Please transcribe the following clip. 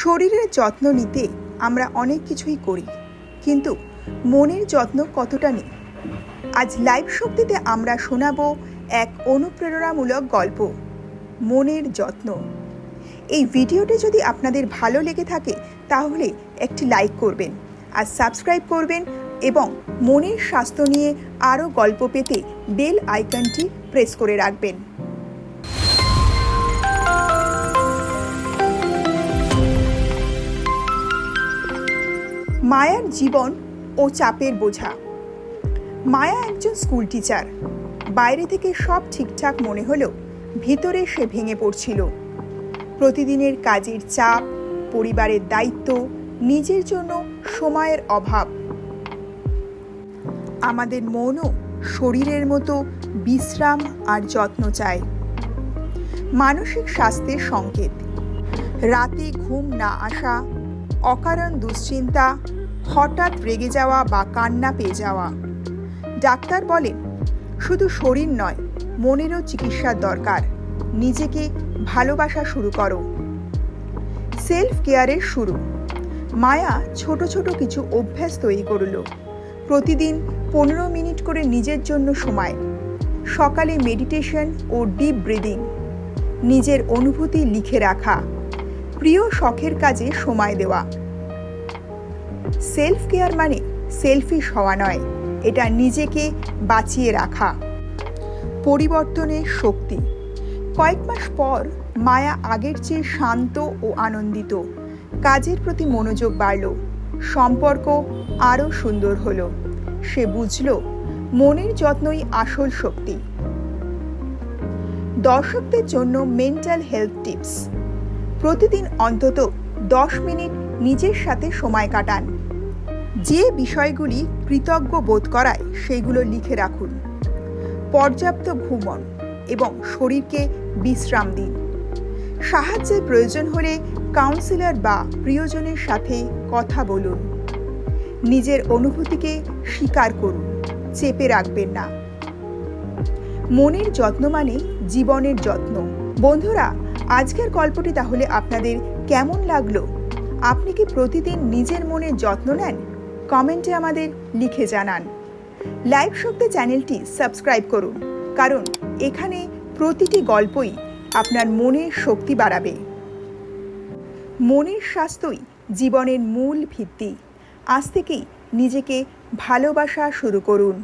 শরীরের যত্ন নিতে আমরা অনেক কিছুই করি, কিন্তু মনের যত্ন কতটা নেই। আজ লাইভ শক্তিতে আমরা শোনাবো এক অনুপ্রেরণামূলক গল্প, মনের যত্ন। এই ভিডিওটি যদি আপনাদের ভালো লেগে থাকে তাহলে একটি লাইক করবেন আর সাবস্ক্রাইব করবেন এবং মনের স্বাস্থ্য নিয়ে আরও গল্প পেতে বেল আইকনটি প্রেস করে রাখবেন। মায়ার জীবন ও চাপের বোঝা। মায়া একজন স্কুল টিচার। বাইরে থেকে সব ঠিকঠাক মনে হলেও ভিতরে সে ভেঙে পড়ছিল। প্রতিদিনের কাজের চাপ, পরিবারের দায়িত্ব, নিজের জন্য সময়ের অভাব। আমাদের মনও শরীরের মতো বিশ্রাম আর যত্ন চায়। মানসিক স্বাস্থ্যের সংকেত: রাতে ঘুম না আসা, অকারণ দুশ্চিন্তা, হঠাৎ রেগে যাওয়া বা কান্না পেয়ে যাওয়া। ডাক্তার বলেন, শুধু শরীর নয়, মনেরও চিকিৎসার দরকার। নিজেকে ভালোবাসা শুরু করো। সেলফ কেয়ারের শুরু। মায়া ছোট ছোট কিছু অভ্যাস তৈরি করল। প্রতিদিন 15 মিনিট করে নিজের জন্য সময়। সকালে মেডিটেশন ও ডিপ ব্রিদিং। নিজের অনুভূতি লিখে রাখা। প্রিয় শখের কাজে সময় দেওয়া। সেলফ কেয়ার মানে সেলফিশ হওয়া নয়, এটা নিজেকে বাঁচিয়ে রাখা। পরিবর্তনের শক্তি। কয়েক মাস পর মায়া আগের চেয়ে শান্ত ও আনন্দিত। কাজের প্রতি মনোযোগ বাড়ল, সম্পর্ক আরও সুন্দর হলো। সে বুঝল মনের যত্নই আসল শক্তি। দর্শকদের জন্য মেন্টাল হেলথ টিপস। প্রতিদিন অন্তত 10 মিনিট নিজের সাথে সময় কাটান। যে বিষয়গুলি কৃতজ্ঞ বোধ করায় সেগুলো লিখে রাখুন। পর্যাপ্ত ঘুমন এবং শরীরকে বিশ্রাম দিন। সাহায্যের প্রয়োজন হলে কাউন্সিলর বা প্রিয়জনের সাথে কথা বলুন। নিজের অনুভূতিকে স্বীকার করুন, চেপে রাখবেন না। মনের যত্ন মানে জীবনের যত্ন। বন্ধুরা, আজকের গল্পটি তাহলে আপনাদের কেমন লাগলো? আপনি কি প্রতিদিন নিজের মনের যত্ন নেন? কমেন্টে আমাদের লিখে জানান। লাইভ শক্তি চ্যানেলটি সাবস্ক্রাইব করুন, কারণ এখানে প্রতিটি গল্পই আপনার মনের শক্তি বাড়াবে। মনের স্বাস্থ্যই জীবনের মূল ভিত্তি। আজ থেকেই নিজেকে ভালোবাসা শুরু করুন।